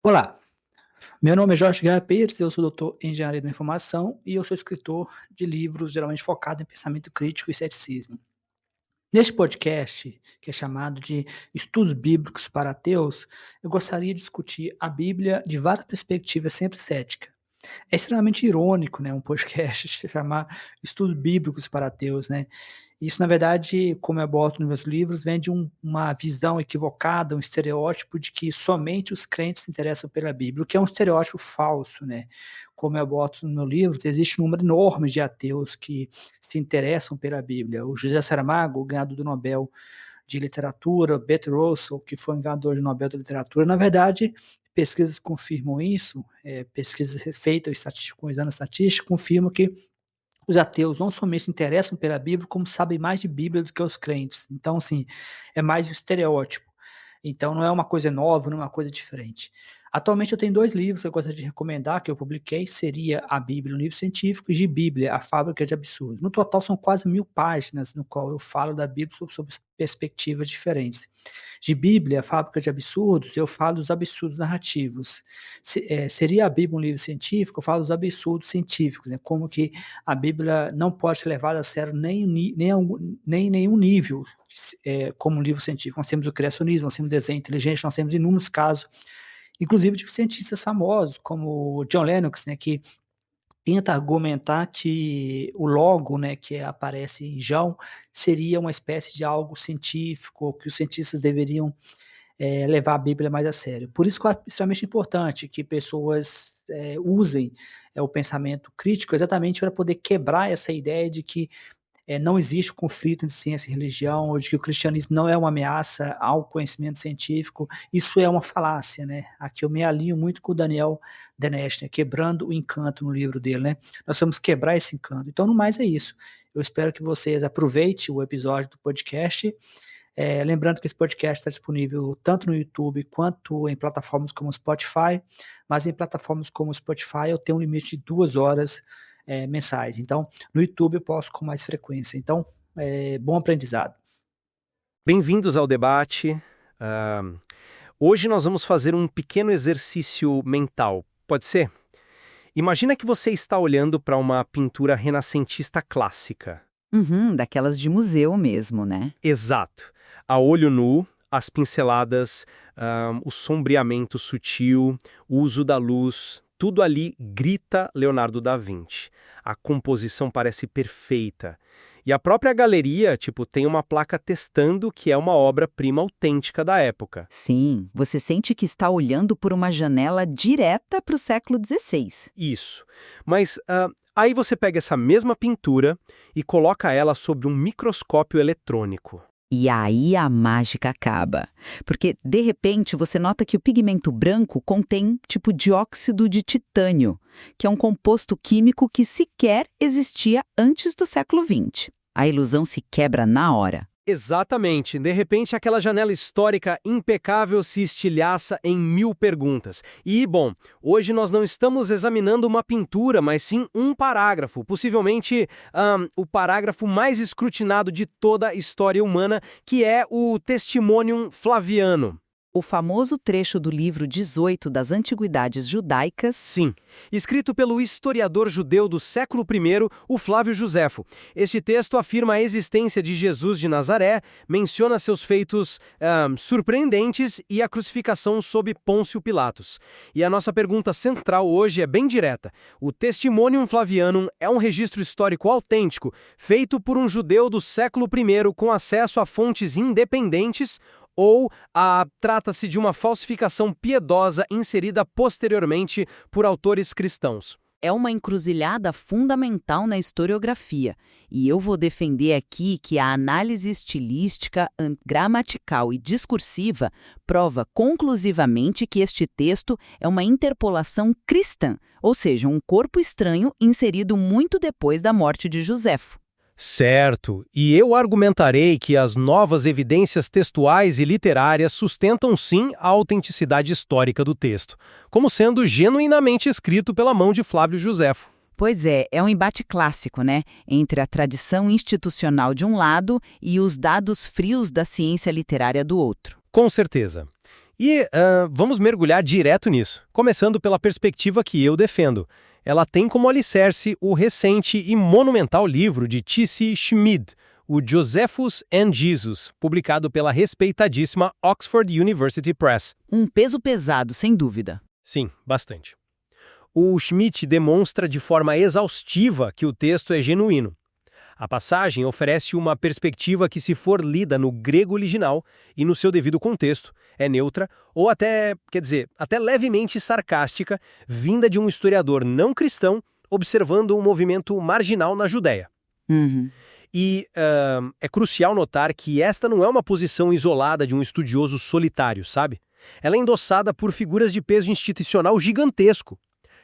Olá, meu nome é Jorge Guerra Pires, eu sou doutor em Engenharia da Informação e eu sou escritor de livros geralmente focado em pensamento crítico e ceticismo. Neste podcast, que é chamado de Estudos Bíblicos para Ateus, eu gostaria de discutir a Bíblia de várias perspectivas sempre cética. É extremamente irônico, né, um podcast se chamar Estudos Bíblicos para Ateus, né? Isso, na verdade, como eu abordo nos meus livros, vem de uma visão equivocada, um estereótipo de que somente os crentes se interessam pela Bíblia, o que é um estereótipo falso, né? Como eu abordo nos meus livros, existe um número enorme de ateus que se interessam pela Bíblia. O José Saramago, o ganhador do Nobel de Literatura, Bertrand Russell, que foi um ganhador do Nobel de Literatura, na verdade, pesquisas confirmam isso, pesquisas feitas com exame estatístico confirmam que os ateus não somente se interessam pela Bíblia, como sabem mais de Bíblia do que os crentes. Então, assim, é mais um estereótipo. Então, não é uma coisa nova, não é uma coisa diferente. Atualmente eu tenho 2 livros que eu gostaria de recomendar, que eu publiquei, seria a Bíblia, um livro científico, e de Bíblia, a Fábrica de Absurdos. No total são quase 1000 páginas, no qual eu falo da Bíblia sob perspectivas diferentes. De Bíblia, a Fábrica de Absurdos, eu falo dos absurdos narrativos. Seria a Bíblia um livro científico, eu falo dos absurdos científicos, né? Como que a Bíblia não pode ser levada a sério nem em nenhum nível, como um livro científico. Nós temos o criacionismo, nós temos o desenho inteligente, nós temos inúmeros casos, inclusive de cientistas famosos, como o John Lennox, né, que tenta argumentar que o logo, né, que aparece em João, seria uma espécie de algo científico, que os cientistas deveriam levar a Bíblia mais a sério. Por isso que é extremamente importante que pessoas usem o pensamento crítico exatamente para poder quebrar essa ideia de que não existe conflito entre ciência e religião, ou de que o cristianismo não é uma ameaça ao conhecimento científico. Isso é uma falácia, né? Aqui eu me alinho muito com o Daniel Denesch, né? Quebrando o encanto no livro dele, né? Nós vamos quebrar esse encanto. Então, no mais é isso. Eu espero que vocês aproveitem o episódio do podcast. Lembrando que esse podcast está disponível tanto no YouTube quanto em plataformas como o Spotify, mas em plataformas como o Spotify eu tenho um limite de 2 horas mensais. Então, no YouTube eu posto com mais frequência. Então, bom aprendizado. Bem-vindos ao debate. Ah, Hoje nós vamos fazer um pequeno exercício mental. Pode ser? Imagina que você está olhando para uma pintura renascentista clássica. Uhum, daquelas de museu mesmo, né? Exato. A olho nu, as pinceladas, o sombreamento sutil, o uso da luz, tudo ali grita Leonardo da Vinci. A composição parece perfeita. E a própria galeria, tem uma placa testando que é uma obra-prima autêntica da época. Sim, você sente que está olhando por uma janela direta para o século XVI. Isso. Mas aí você pega essa mesma pintura e coloca ela sobre um microscópio eletrônico. E aí a mágica acaba. Porque, de repente, você nota que o pigmento branco contém, dióxido de titânio, que é um composto químico que sequer existia antes do século XX. A ilusão se quebra na hora. Exatamente. De repente, aquela janela histórica impecável se estilhaça em 1000 perguntas. E, bom, hoje nós não estamos examinando uma pintura, mas sim um parágrafo, possivelmente o parágrafo mais escrutinado de toda a história humana, que é o Testimonium Flaviano. O famoso trecho do livro 18 das Antiguidades Judaicas. Sim, escrito pelo historiador judeu do século I, o Flávio Josefo. Este texto afirma a existência de Jesus de Nazaré, menciona seus feitos surpreendentes e a crucificação sob Pôncio Pilatos. E a nossa pergunta central hoje é bem direta. O Testimonium Flavianum é um registro histórico autêntico, feito por um judeu do século I com acesso a fontes independentes, ou trata-se de uma falsificação piedosa inserida posteriormente por autores cristãos? É uma encruzilhada fundamental na historiografia, e eu vou defender aqui que a análise estilística, gramatical e discursiva prova conclusivamente que este texto é uma interpolação cristã, ou seja, um corpo estranho inserido muito depois da morte de Josefo. Certo, e eu argumentarei que as novas evidências textuais e literárias sustentam sim a autenticidade histórica do texto, como sendo genuinamente escrito pela mão de Flávio Josefo. Pois é um embate clássico, né? Entre a tradição institucional de um lado e os dados frios da ciência literária do outro. Com certeza. E vamos mergulhar direto nisso, começando pela perspectiva que eu defendo. Ela tem como alicerce o recente e monumental livro de T.C. Schmid, o Josephus and Jesus, publicado pela respeitadíssima Oxford University Press. Um peso pesado, sem dúvida. Sim, bastante. O Schmidt demonstra de forma exaustiva que o texto é genuíno. A passagem oferece uma perspectiva que, se for lida no grego original e no seu devido contexto, é neutra ou até levemente sarcástica, vinda de um historiador não cristão observando um movimento marginal na Judéia. Uhum. E é crucial notar que esta não é uma posição isolada de um estudioso solitário, sabe? Ela é endossada por figuras de peso institucional gigantesco.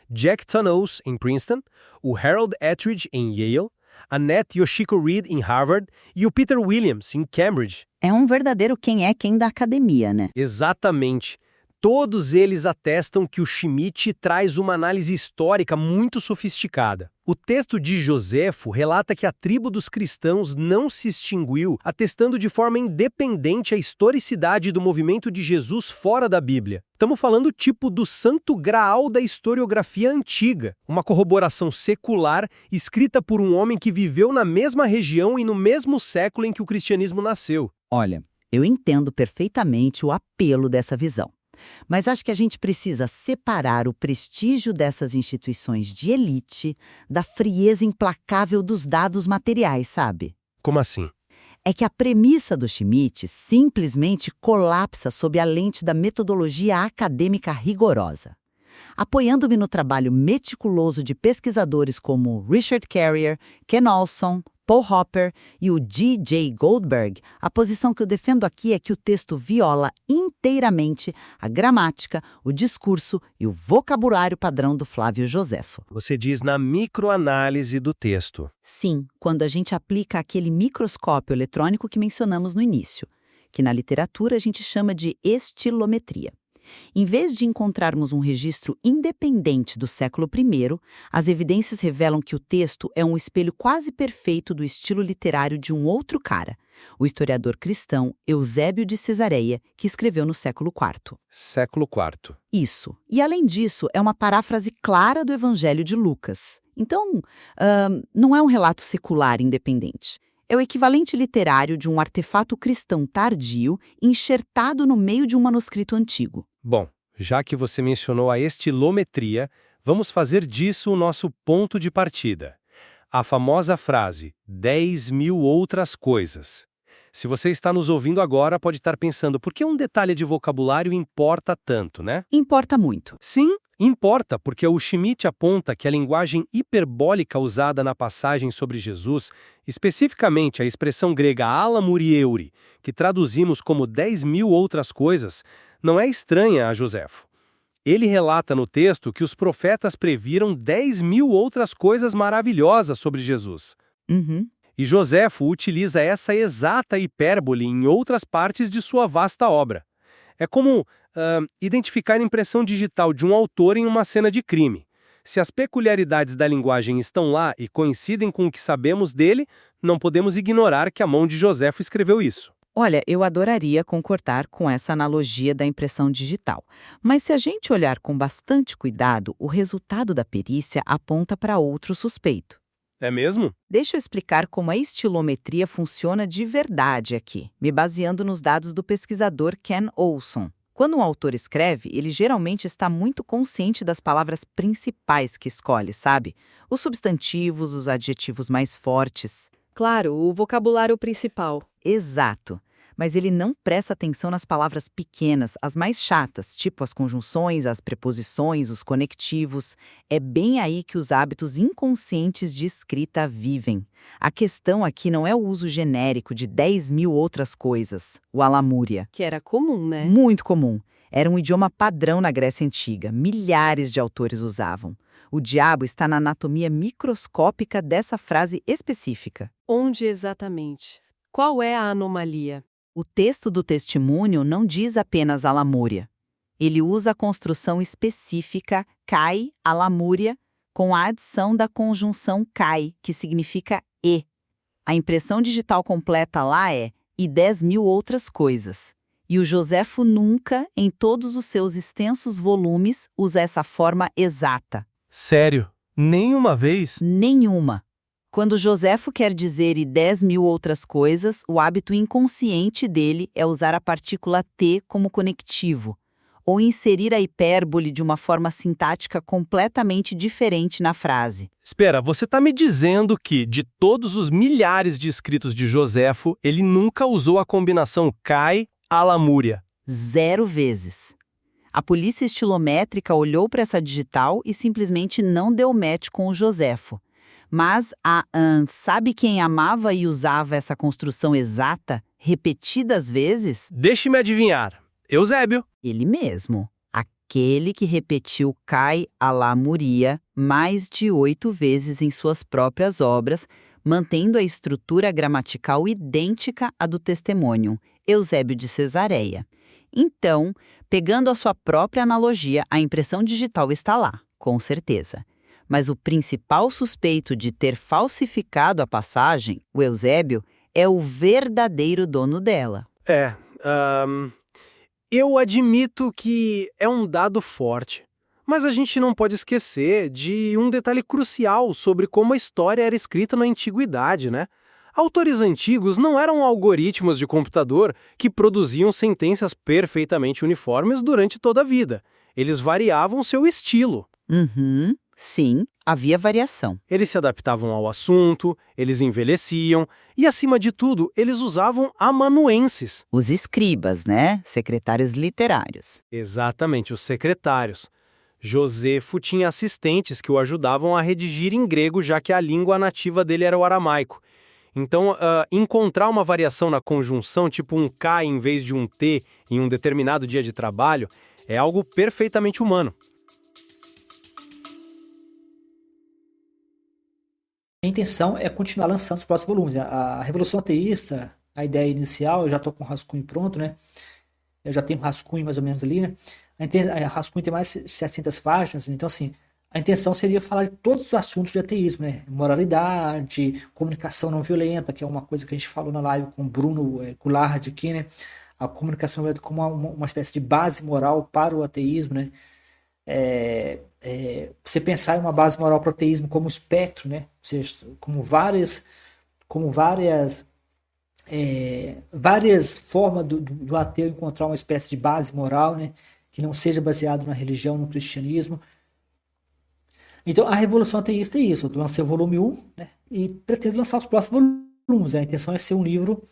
Jack Tunnels, em Princeton, o Harold Ettridge, em Yale, a Annette Yoshiko Reed, em Harvard, e o Peter Williams, em Cambridge. É um verdadeiro quem é quem da academia, né? Exatamente. Todos eles atestam que o Schmidt traz uma análise histórica muito sofisticada. O texto de Joséfo relata que a tribo dos cristãos não se extinguiu, atestando de forma independente a historicidade do movimento de Jesus fora da Bíblia. Estamos falando tipo do santo graal da historiografia antiga, uma corroboração secular escrita por um homem que viveu na mesma região e no mesmo século em que o cristianismo nasceu. Olha, eu entendo perfeitamente o apelo dessa visão. Mas acho que a gente precisa separar o prestígio dessas instituições de elite da frieza implacável dos dados materiais, sabe? Como assim? É que a premissa do Schmidt simplesmente colapsa sob a lente da metodologia acadêmica rigorosa. Apoiando-me no trabalho meticuloso de pesquisadores como Richard Carrier, Ken Olson, Paul Hopper e o G.J. Goldberg, a posição que eu defendo aqui é que o texto viola inteiramente a gramática, o discurso e o vocabulário padrão do Flávio Joséfo. Você diz na microanálise do texto. Sim, quando a gente aplica aquele microscópio eletrônico que mencionamos no início, que na literatura a gente chama de estilometria. Em vez de encontrarmos um registro independente do século I, as evidências revelam que o texto é um espelho quase perfeito do estilo literário de um outro cara, o historiador cristão Eusébio de Cesareia, que escreveu no século IV. Século IV. Isso. E, além disso, é uma paráfrase clara do Evangelho de Lucas. Então, não é um relato secular independente. É o equivalente literário de um artefato cristão tardio enxertado no meio de um manuscrito antigo. Bom, já que você mencionou a estilometria, vamos fazer disso o nosso ponto de partida. A famosa frase, 10.000 outras coisas. Se você está nos ouvindo agora, pode estar pensando, por que um detalhe de vocabulário importa tanto, né? Importa muito. Sim, importa, porque o Schmidt aponta que a linguagem hiperbólica usada na passagem sobre Jesus, especificamente a expressão grega alamurieuri, que traduzimos como 10.000 outras coisas, não é estranha a Joséfo. Ele relata no texto que os profetas previram 10.000 outras coisas maravilhosas sobre Jesus. Uhum. E Joséfo utiliza essa exata hipérbole em outras partes de sua vasta obra. É como identificar a impressão digital de um autor em uma cena de crime. Se as peculiaridades da linguagem estão lá e coincidem com o que sabemos dele, não podemos ignorar que a mão de Joséfo escreveu isso. Olha, eu adoraria concordar com essa analogia da impressão digital. Mas se a gente olhar com bastante cuidado, o resultado da perícia aponta para outro suspeito. É mesmo? Deixa eu explicar como a estilometria funciona de verdade aqui, me baseando nos dados do pesquisador Ken Olson. Quando um autor escreve, ele geralmente está muito consciente das palavras principais que escolhe, sabe? Os substantivos, os adjetivos mais fortes. Claro, o vocabulário principal. Exato. Mas ele não presta atenção nas palavras pequenas, as mais chatas, tipo as conjunções, as preposições, os conectivos. É bem aí que os hábitos inconscientes de escrita vivem. A questão aqui não é o uso genérico de 10.000 outras coisas, o alamúria. Que era comum, né? Muito comum. Era um idioma padrão na Grécia Antiga. Milhares de autores usavam. O diabo está na anatomia microscópica dessa frase específica. Onde exatamente? Qual é a anomalia? O texto do testemunho não diz apenas alamúria. Ele usa a construção específica kai, alamúria, com a adição da conjunção kai, que significa e. A impressão digital completa lá é e 10.000 outras coisas. E o Joséfo nunca, em todos os seus extensos volumes, usa essa forma exata. Sério? Nenhuma vez? Nenhuma. Quando Joséfo quer dizer e 10.000 outras coisas, o hábito inconsciente dele é usar a partícula T como conectivo, ou inserir a hipérbole de uma forma sintática completamente diferente na frase. Espera, você está me dizendo que, de todos os milhares de escritos de Joséfo, ele nunca usou a combinação Kai a Lamúria? 0 vezes. A polícia estilométrica olhou para essa digital e simplesmente não deu match com o Joséfo. Mas sabe quem amava e usava essa construção exata, repetidas vezes? Deixe-me adivinhar. Eusébio. Ele mesmo. Aquele que repetiu Kai a Lamúria mais de 8 vezes em suas próprias obras, mantendo a estrutura gramatical idêntica à do Testemunho, Eusébio de Cesareia. Então, pegando a sua própria analogia, a impressão digital está lá, com certeza. Mas o principal suspeito de ter falsificado a passagem, o Eusébio, é o verdadeiro dono dela. Eu admito que é um dado forte. Mas a gente não pode esquecer de um detalhe crucial sobre como a história era escrita na antiguidade, né? Autores antigos não eram algoritmos de computador que produziam sentenças perfeitamente uniformes durante toda a vida. Eles variavam seu estilo. Sim, havia variação. Eles se adaptavam ao assunto, eles envelheciam e, acima de tudo, eles usavam amanuenses. Os escribas, né? Secretários literários. Exatamente, os secretários. Joséfo tinha assistentes que o ajudavam a redigir em grego, já que a língua nativa dele era o aramaico. Então, encontrar uma variação na conjunção, tipo um K em vez de um T em um determinado dia de trabalho, é algo perfeitamente humano. A intenção é continuar lançando os próximos volumes. A Revolução Ateísta, a ideia inicial, eu já estou com o rascunho pronto, né? Eu já tenho um rascunho mais ou menos ali, né? A rascunho tem mais de 700 páginas, então assim, a intenção seria falar de todos os assuntos de ateísmo, né? Moralidade, comunicação não violenta, que é uma coisa que a gente falou na live com o Bruno Goulart aqui, né? A comunicação não violenta como uma espécie de base moral para o ateísmo, né? Você pensar em uma base moral para o ateísmo como espectro, né? Ou seja, como várias formas do ateu encontrar uma espécie de base moral, né? Que não seja baseado na religião, no cristianismo. Então, a Revolução Ateísta é isso. Eu lancei o volume 1, né, e pretendo lançar os próximos volumes. A intenção é ser um livro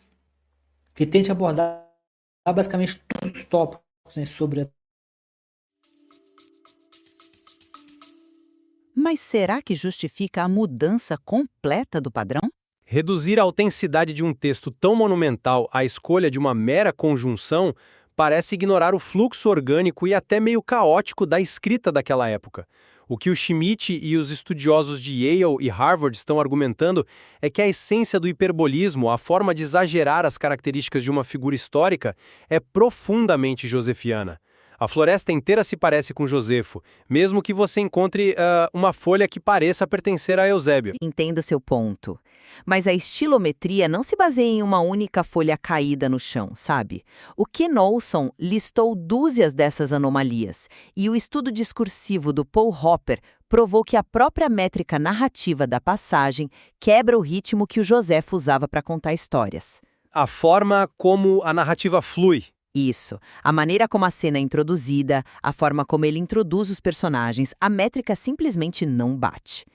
que tente abordar basicamente todos os tópicos, né, sobre a... Mas será que justifica a mudança completa do padrão? Reduzir a autenticidade de um texto tão monumental à escolha de uma mera conjunção parece ignorar o fluxo orgânico e até meio caótico da escrita daquela época. O que o Schmitt e os estudiosos de Yale e Harvard estão argumentando é que a essência do hiperbolismo, a forma de exagerar as características de uma figura histórica, é profundamente josefiana. A floresta inteira se parece com Joséfo, mesmo que você encontre uma folha que pareça pertencer a Eusébio. Entendo seu ponto. Mas a estilometria não se baseia em uma única folha caída no chão, sabe? O Ken Olson listou dúzias dessas anomalias, e o estudo discursivo do Paul Hopper provou que a própria métrica narrativa da passagem quebra o ritmo que o Joséfo usava para contar histórias. A forma como a narrativa flui. Isso. A maneira como a cena é introduzida, a forma como ele introduz os personagens, a métrica simplesmente não bate.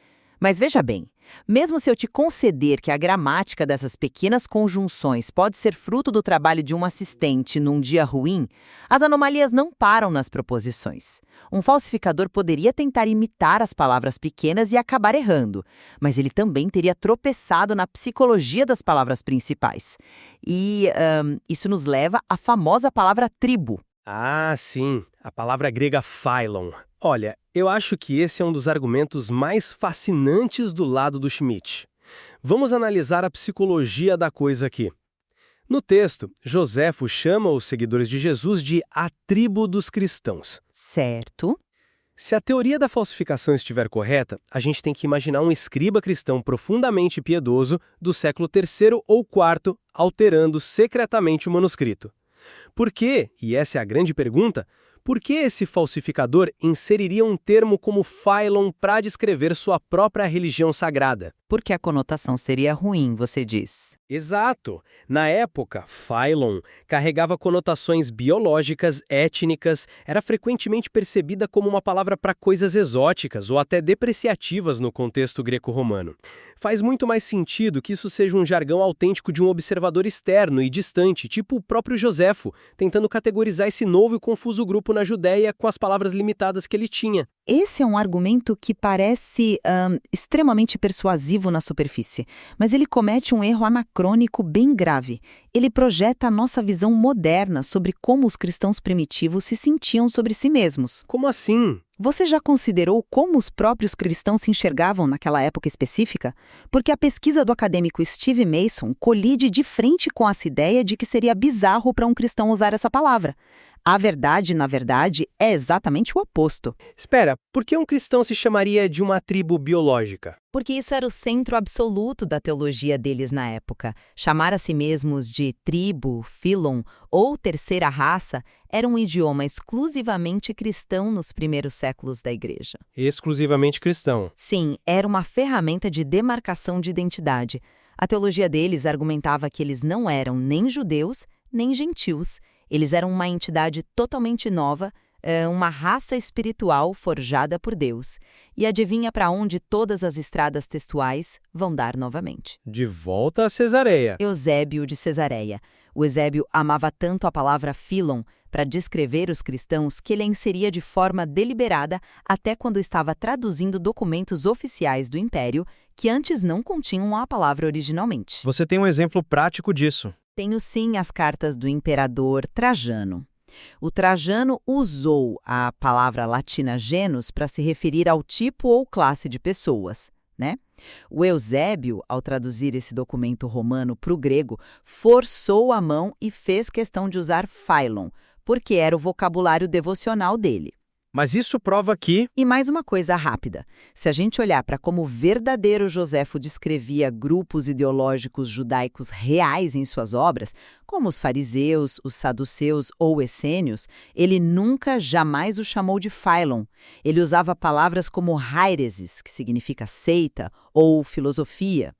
Mas veja bem, mesmo se eu te conceder que a gramática dessas pequenas conjunções pode ser fruto do trabalho de um assistente num dia ruim, as anomalias não param nas proposições. Um falsificador poderia tentar imitar as palavras pequenas e acabar errando, mas ele também teria tropeçado na psicologia das palavras principais. E isso nos leva à famosa palavra tribo. Ah, sim, a palavra grega phylon. Olha, eu acho que esse é um dos argumentos mais fascinantes do lado do Schmitt. Vamos analisar a psicologia da coisa aqui. No texto, Joséfo chama os seguidores de Jesus de a tribo dos cristãos. Certo. Se a teoria da falsificação estiver correta, a gente tem que imaginar um escriba cristão profundamente piedoso do século III ou IV alterando secretamente o manuscrito. Por quê? E essa é a grande pergunta. Por que esse falsificador inseriria um termo como Phylon para descrever sua própria religião sagrada? Porque a conotação seria ruim, você diz. Exato! Na época, Phylon carregava conotações biológicas, étnicas, era frequentemente percebida como uma palavra para coisas exóticas ou até depreciativas no contexto greco-romano. Faz muito mais sentido que isso seja um jargão autêntico de um observador externo e distante, tipo o próprio Joséfo, tentando categorizar esse novo e confuso grupo na Judéia com as palavras limitadas que ele tinha. Esse é um argumento que parece extremamente persuasivo na superfície, mas ele comete um erro anacrônico bem grave. Ele projeta a nossa visão moderna sobre como os cristãos primitivos se sentiam sobre si mesmos. Como assim? Você já considerou como os próprios cristãos se enxergavam naquela época específica? Porque a pesquisa do acadêmico Steve Mason colide de frente com essa ideia de que seria bizarro para um cristão usar essa palavra. A verdade, na verdade, é exatamente o oposto. Espera, por que um cristão se chamaria de uma tribo biológica? Porque isso era o centro absoluto da teologia deles na época. Chamar a si mesmos de tribo, phylon ou terceira raça era um idioma exclusivamente cristão nos primeiros séculos da Igreja. Exclusivamente cristão. Sim, era uma ferramenta de demarcação de identidade. A teologia deles argumentava que eles não eram nem judeus, nem gentios. Eles eram uma entidade totalmente nova, uma raça espiritual forjada por Deus. E adivinha para onde todas as estradas textuais vão dar novamente? De volta a Cesareia. Eusébio de Cesareia. O Eusébio amava tanto a palavra phylon para descrever os cristãos que ele a inseria de forma deliberada até quando estava traduzindo documentos oficiais do Império que antes não continham a palavra originalmente. Você tem um exemplo prático disso? Tenho sim as cartas do imperador Trajano. O Trajano usou a palavra latina genus para se referir ao tipo ou classe de pessoas, né? O Eusébio, ao traduzir esse documento romano para o grego, forçou a mão e fez questão de usar phylon, porque era o vocabulário devocional dele. Mas isso prova que... E mais uma coisa rápida. Se a gente olhar para como o verdadeiro Joséfo descrevia grupos ideológicos judaicos reais em suas obras, como os fariseus, os saduceus ou essênios, ele nunca, jamais o chamou de phylon. Ele usava palavras como haireses, que significa seita, ou filosofia.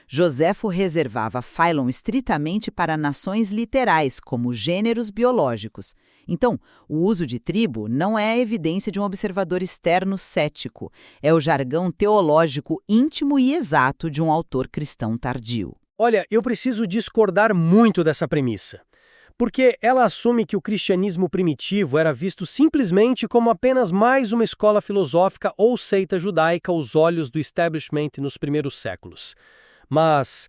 Joséfo reservava phylon estritamente para nações literais, como gêneros biológicos. Então, o uso de tribo não é a evidência de um observador externo cético, é o jargão teológico íntimo e exato de um autor cristão tardio. Olha, eu preciso discordar muito dessa premissa. Porque ela assume que o cristianismo primitivo era visto simplesmente como apenas mais uma escola filosófica ou seita judaica aos olhos do establishment nos primeiros séculos. Mas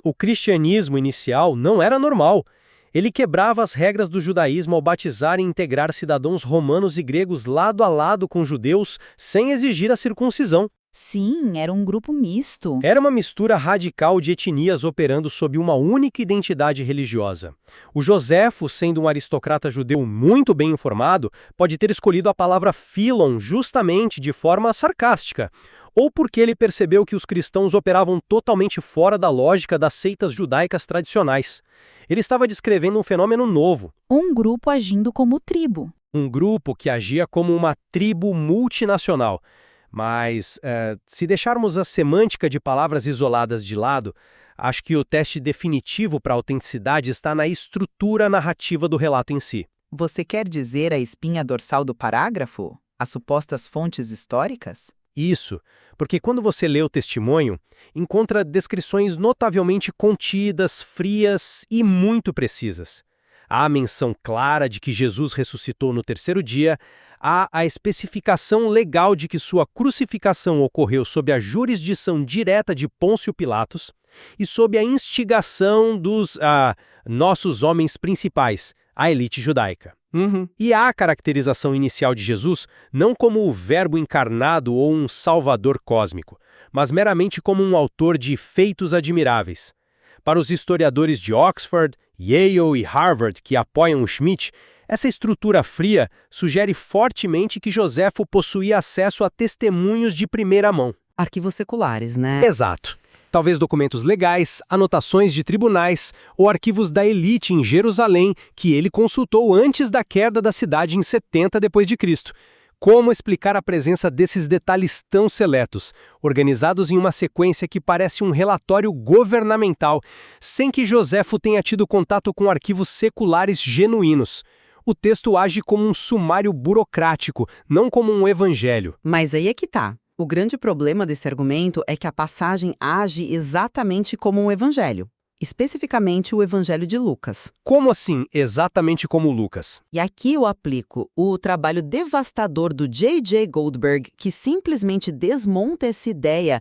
o cristianismo inicial não era normal. Ele quebrava as regras do judaísmo ao batizar e integrar cidadãos romanos e gregos lado a lado com judeus sem exigir a circuncisão. Sim, era um grupo misto. Era uma mistura radical de etnias operando sob uma única identidade religiosa. O Joséfo, sendo um aristocrata judeu muito bem informado, pode ter escolhido a palavra phylon justamente de forma sarcástica, ou porque ele percebeu que os cristãos operavam totalmente fora da lógica das seitas judaicas tradicionais. Ele estava descrevendo um fenômeno novo. Um grupo agindo como tribo. Um grupo que agia como uma tribo multinacional. Mas, se deixarmos a semântica de palavras isoladas de lado, acho que o teste definitivo para a autenticidade está na estrutura narrativa do relato em si. Você quer dizer a espinha dorsal do parágrafo? As supostas fontes históricas? Isso, porque quando você lê o testemunho, encontra descrições notavelmente contidas, frias e muito precisas. Há a menção clara de que Jesus ressuscitou no terceiro dia, há a especificação legal de que sua crucificação ocorreu sob a jurisdição direta de Pôncio Pilatos e sob a instigação dos nossos homens principais, a elite judaica. E há a caracterização inicial de Jesus não como o verbo encarnado ou um salvador cósmico, mas meramente como um autor de feitos admiráveis. Para os historiadores de Oxford, Yale e Harvard que apoiam o Schmidt, essa estrutura fria sugere fortemente que Joséfo possuía acesso a testemunhos de primeira mão. Arquivos seculares, né? Exato. Talvez documentos legais, anotações de tribunais ou arquivos da elite em Jerusalém que ele consultou antes da queda da cidade em 70 d.C. Como explicar a presença desses detalhes tão seletos, organizados em uma sequência que parece um relatório governamental, sem que Joséfo tenha tido contato com arquivos seculares genuínos? O texto age como um sumário burocrático, não como um evangelho. Mas aí é que tá. O grande problema desse argumento é que a passagem age exatamente como um evangelho. Especificamente o Evangelho de Lucas. Como assim, exatamente como Lucas? E aqui eu aplico o trabalho devastador do J.J. Goldberg, que simplesmente desmonta essa ideia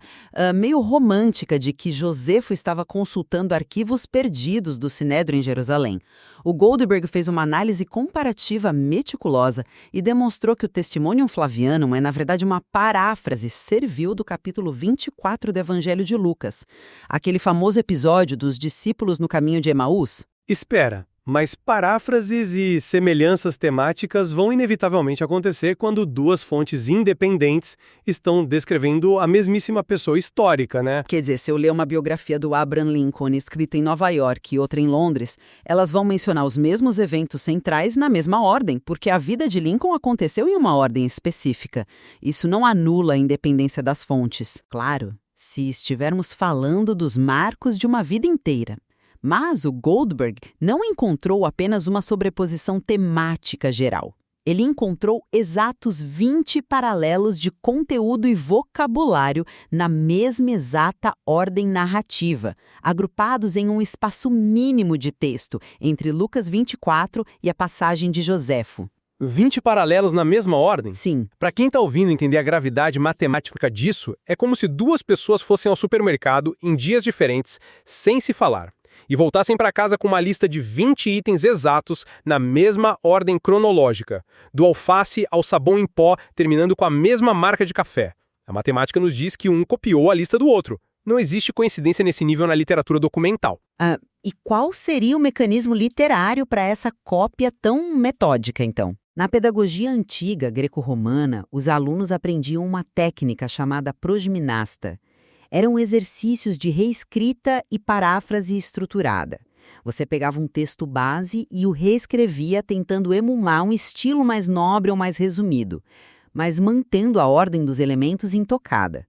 meio romântica de que Joséfo estava consultando arquivos perdidos do Sinédrio em Jerusalém. O Goldberg fez uma análise comparativa meticulosa e demonstrou que o Testimonium Flavianum é, na verdade, uma paráfrase servil do capítulo 24 do Evangelho de Lucas. Aquele famoso episódio dos discípulos no caminho de Emaús? Espera, mas paráfrases e semelhanças temáticas vão inevitavelmente acontecer quando duas fontes independentes estão descrevendo a mesmíssima pessoa histórica, né? Quer dizer, se eu ler uma biografia do Abraham Lincoln escrita em Nova York e outra em Londres, elas vão mencionar os mesmos eventos centrais na mesma ordem, porque a vida de Lincoln aconteceu em uma ordem específica. Isso não anula a independência das fontes. Claro, se estivermos falando dos marcos de uma vida inteira. Mas o Goldberg não encontrou apenas uma sobreposição temática geral. Ele encontrou exatos 20 paralelos de conteúdo e vocabulário na mesma exata ordem narrativa, agrupados em um espaço mínimo de texto entre Lucas 24 e a passagem de Joséfo. 20 paralelos na mesma ordem? Sim. Para quem está ouvindo entender a gravidade matemática disso, é como se duas pessoas fossem ao supermercado em dias diferentes, sem se falar, e voltassem para casa com uma lista de 20 itens exatos na mesma ordem cronológica, do alface ao sabão em pó, terminando com a mesma marca de café. A matemática nos diz que um copiou a lista do outro. Não existe coincidência nesse nível na literatura documental. E qual seria o mecanismo literário para essa cópia tão metódica, então? Na pedagogia antiga greco-romana, os alunos aprendiam uma técnica chamada progimnasta. Eram exercícios de reescrita e paráfrase estruturada. Você pegava um texto base e o reescrevia tentando emular um estilo mais nobre ou mais resumido, mas mantendo a ordem dos elementos intocada.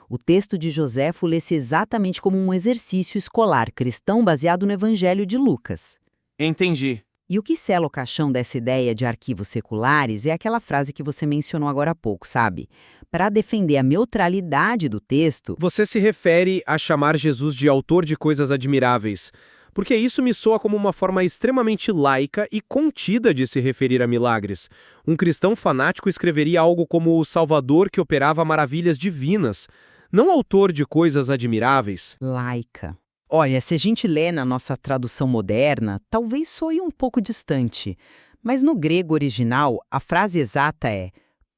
O texto de Joséfo lê-se exatamente como um exercício escolar cristão baseado no Evangelho de Lucas. Entendi. E o que sela o caixão dessa ideia de arquivos seculares é aquela frase que você mencionou agora há pouco, sabe? Para defender a neutralidade do texto... Você se refere a chamar Jesus de autor de coisas admiráveis, porque isso me soa como uma forma extremamente laica e contida de se referir a milagres. Um cristão fanático escreveria algo como o Salvador que operava maravilhas divinas, não autor de coisas admiráveis. Laica. Olha, se a gente lê na nossa tradução moderna, talvez soe um pouco distante, mas no grego original, a frase exata é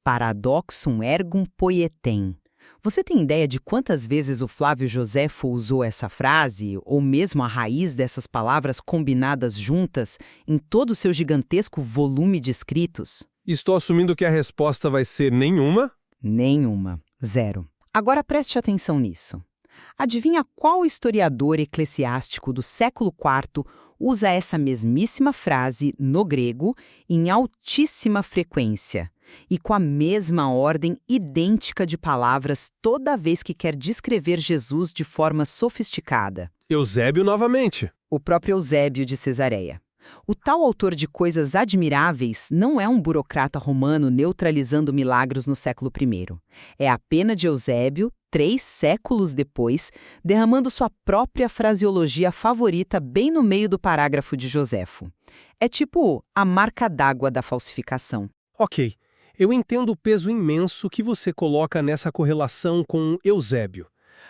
paradoxum ergum poietem. Você tem ideia de quantas vezes o Flávio Joséfo usou essa frase, ou mesmo a raiz dessas palavras combinadas juntas, em todo o seu gigantesco volume de escritos? Estou assumindo que a resposta vai ser nenhuma? Nenhuma. Zero. Agora preste atenção nisso. Adivinha qual historiador eclesiástico do século IV usa essa mesmíssima frase no grego em altíssima frequência e com a mesma ordem idêntica de palavras toda vez que quer descrever Jesus de forma sofisticada? Eusébio novamente. O próprio Eusébio de Cesareia. O tal autor de coisas admiráveis não é um burocrata romano neutralizando milagres no século I. É a pena de Eusébio, 3 séculos depois, derramando sua própria fraseologia favorita bem no meio do parágrafo de Joséfo. É tipo a marca d'água da falsificação. Ok, eu entendo o peso imenso que você coloca nessa correlação com Eusébio.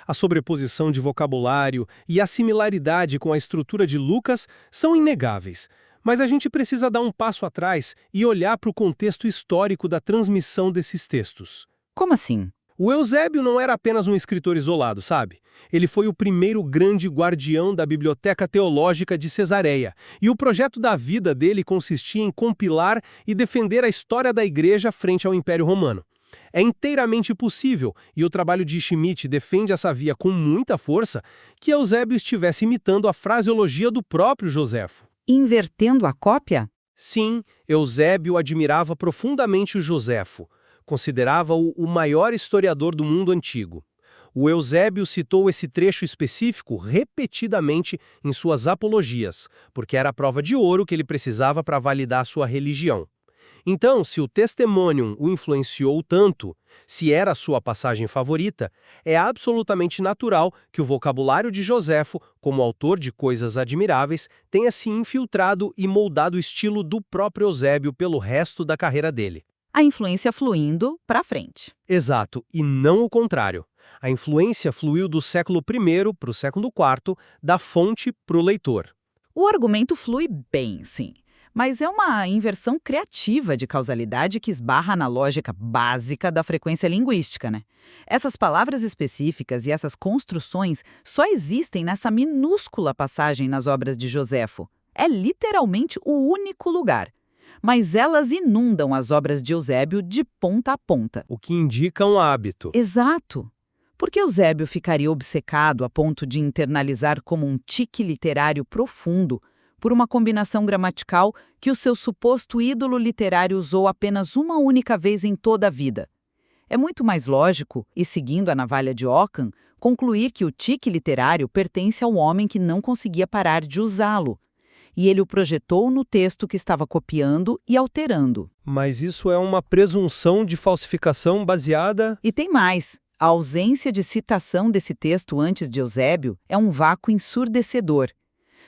A sobreposição de vocabulário e a similaridade com a estrutura de Lucas são inegáveis, mas a gente precisa dar um passo atrás e olhar para o contexto histórico da transmissão desses textos. Como assim? O Eusébio não era apenas um escritor isolado, sabe? Ele foi o primeiro grande guardião da biblioteca teológica de Cesareia, e o projeto da vida dele consistia em compilar e defender a história da igreja frente ao Império Romano. É inteiramente possível, e o trabalho de Schmidt defende essa via com muita força, que Eusébio estivesse imitando a fraseologia do próprio Joséfo. Invertendo a cópia? Sim, Eusébio admirava profundamente o Joséfo. Considerava-o o maior historiador do mundo antigo. O Eusébio citou esse trecho específico repetidamente em suas apologias, porque era a prova de ouro que ele precisava para validar sua religião. Então, se o Testimonium o influenciou tanto, se era a sua passagem favorita, é absolutamente natural que o vocabulário de Joséfo, como autor de coisas admiráveis, tenha se infiltrado e moldado o estilo do próprio Eusébio pelo resto da carreira dele. A influência fluindo para frente. Exato, e não o contrário. A influência fluiu do século I para o século IV, da fonte para o leitor. O argumento flui bem, sim. Mas é uma inversão criativa de causalidade que esbarra na lógica básica da frequência linguística, né? Essas palavras específicas e essas construções só existem nessa minúscula passagem nas obras de Joséfo. É literalmente o único lugar. Mas elas inundam as obras de Eusébio de ponta a ponta. O que indica um hábito. Exato. Por que Eusébio ficaria obcecado a ponto de internalizar como um tique literário profundo por uma combinação gramatical que o seu suposto ídolo literário usou apenas uma única vez em toda a vida? É muito mais lógico, e seguindo a navalha de Ockham, concluir que o tique literário pertence ao homem que não conseguia parar de usá-lo. E ele o projetou no texto que estava copiando e alterando. Mas isso é uma presunção de falsificação baseada... E tem mais. A ausência de citação desse texto antes de Eusébio é um vácuo ensurdecedor.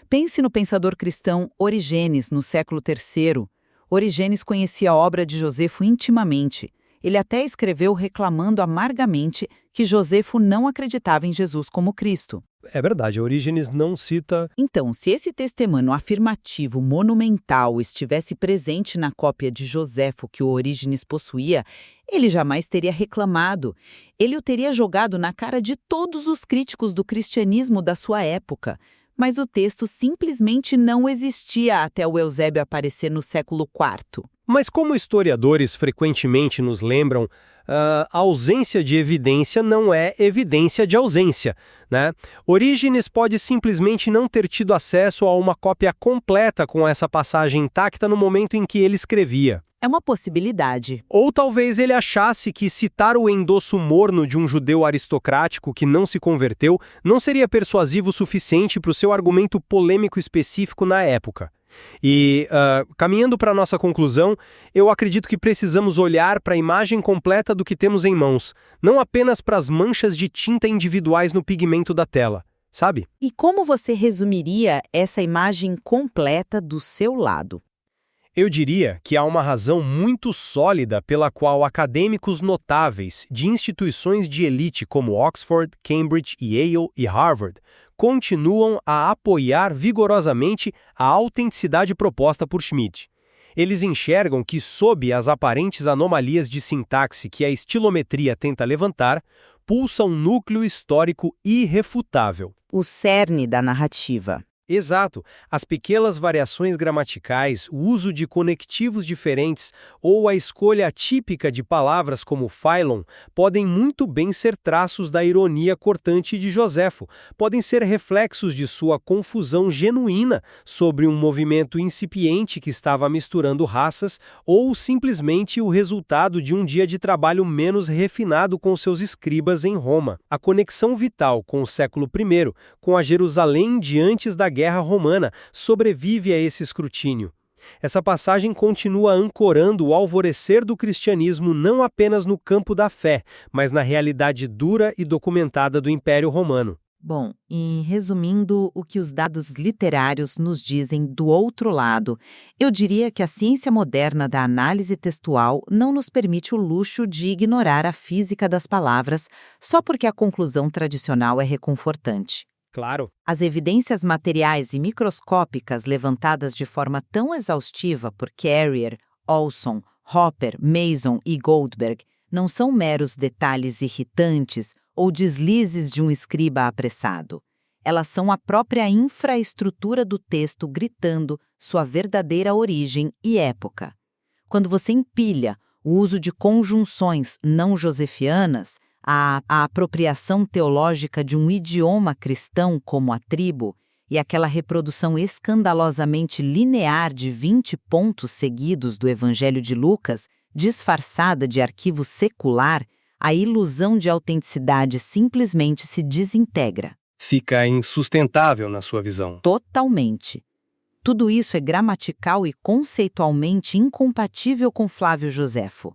Pense no pensador cristão Origenes, no século III. Origenes conhecia a obra de Joséfo intimamente. Ele até escreveu reclamando amargamente que Joséfo não acreditava em Jesus como Cristo. É verdade, Orígenes não cita... Então, se esse testemunho afirmativo monumental estivesse presente na cópia de Joséfo que o Orígenes possuía, ele jamais teria reclamado. Ele o teria jogado na cara de todos os críticos do cristianismo da sua época. Mas o texto simplesmente não existia até o Eusébio aparecer no século IV. Mas como historiadores frequentemente nos lembram, a ausência de evidência não é evidência de ausência, né? Orígenes pode simplesmente não ter tido acesso a uma cópia completa com essa passagem intacta no momento em que ele escrevia. É uma possibilidade. Ou talvez ele achasse que citar o endosso morno de um judeu aristocrático que não se converteu não seria persuasivo o suficiente para o seu argumento polêmico específico na época. E, caminhando para a nossa conclusão, eu acredito que precisamos olhar para a imagem completa do que temos em mãos, não apenas para as manchas de tinta individuais no pigmento da tela, sabe? E como você resumiria essa imagem completa do seu lado? Eu diria que há uma razão muito sólida pela qual acadêmicos notáveis de instituições de elite como Oxford, Cambridge, Yale e Harvard continuam a apoiar vigorosamente a autenticidade proposta por Schmidt. Eles enxergam que, sob as aparentes anomalias de sintaxe que a estilometria tenta levantar, pulsa um núcleo histórico irrefutável. O cerne da narrativa. Exato. As pequenas variações gramaticais, o uso de conectivos diferentes ou a escolha atípica de palavras como phylon podem muito bem ser traços da ironia cortante de Joséfo, podem ser reflexos de sua confusão genuína sobre um movimento incipiente que estava misturando raças ou simplesmente o resultado de um dia de trabalho menos refinado com seus escribas em Roma. A conexão vital com o século I, com a Jerusalém de antes da Guerra Romana, sobrevive a esse escrutínio. Essa passagem continua ancorando o alvorecer do cristianismo não apenas no campo da fé, mas na realidade dura e documentada do Império Romano. Bom, e resumindo o que os dados literários nos dizem do outro lado, eu diria que a ciência moderna da análise textual não nos permite o luxo de ignorar a física das palavras só porque a conclusão tradicional é reconfortante. Claro. As evidências materiais e microscópicas levantadas de forma tão exaustiva por Carrier, Olson, Hopper, Mason e Goldberg não são meros detalhes irritantes ou deslizes de um escriba apressado. Elas são a própria infraestrutura do texto gritando sua verdadeira origem e época. Quando você empilha o uso de conjunções não josefianas, a apropriação teológica de um idioma cristão como a tribo e aquela reprodução escandalosamente linear de 20 pontos seguidos do Evangelho de Lucas, disfarçada de arquivo secular, a ilusão de autenticidade simplesmente se desintegra. Fica insustentável na sua visão. Totalmente. Tudo isso é gramatical e conceitualmente incompatível com Flávio Joséfo.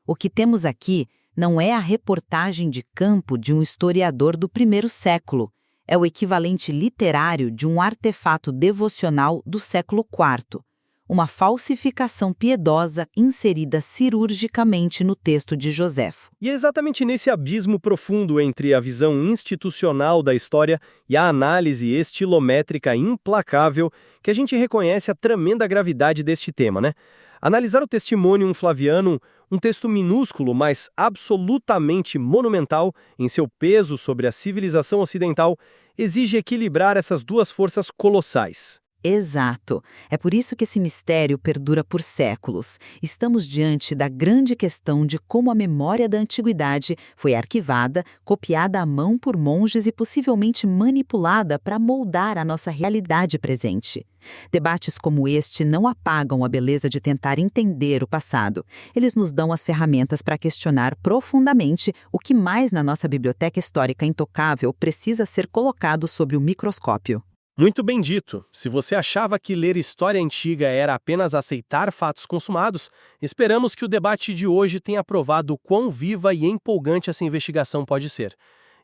O que temos aqui não é a reportagem de campo de um historiador do primeiro século, é o equivalente literário de um artefato devocional do século IV, uma falsificação piedosa inserida cirurgicamente no texto de Joséfo. E é exatamente nesse abismo profundo entre a visão institucional da história e a análise estilométrica implacável que a gente reconhece a tremenda gravidade deste tema, né? Analisar o Testimonium Flavianum, um texto minúsculo, mas absolutamente monumental em seu peso sobre a civilização ocidental, exige equilibrar essas duas forças colossais. Exato. É por isso que esse mistério perdura por séculos. Estamos diante da grande questão de como a memória da antiguidade foi arquivada, copiada à mão por monges e possivelmente manipulada para moldar a nossa realidade presente. Debates como este não apagam a beleza de tentar entender o passado. Eles nos dão as ferramentas para questionar profundamente o que mais na nossa biblioteca histórica intocável precisa ser colocado sob o microscópio. Muito bem dito. Se você achava que ler história antiga era apenas aceitar fatos consumados, esperamos que o debate de hoje tenha provado o quão viva e empolgante essa investigação pode ser.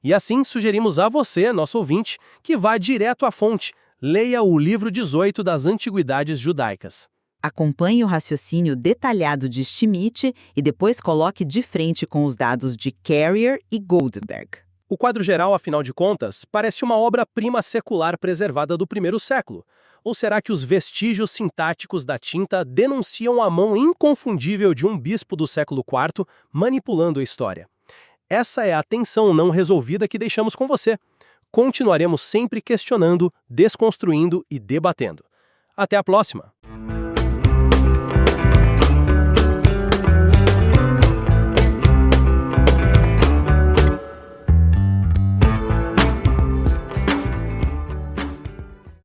E assim sugerimos a você, nosso ouvinte, que vá direto à fonte, leia o livro 18 das Antiguidades Judaicas. Acompanhe o raciocínio detalhado de Schmidt e depois coloque de frente com os dados de Carrier e Goldberg. O quadro geral, afinal de contas, parece uma obra-prima secular preservada do primeiro século. Ou será que os vestígios sintáticos da tinta denunciam a mão inconfundível de um bispo do século IV manipulando a história? Essa é a tensão não resolvida que deixamos com você. Continuaremos sempre questionando, desconstruindo e debatendo. Até a próxima!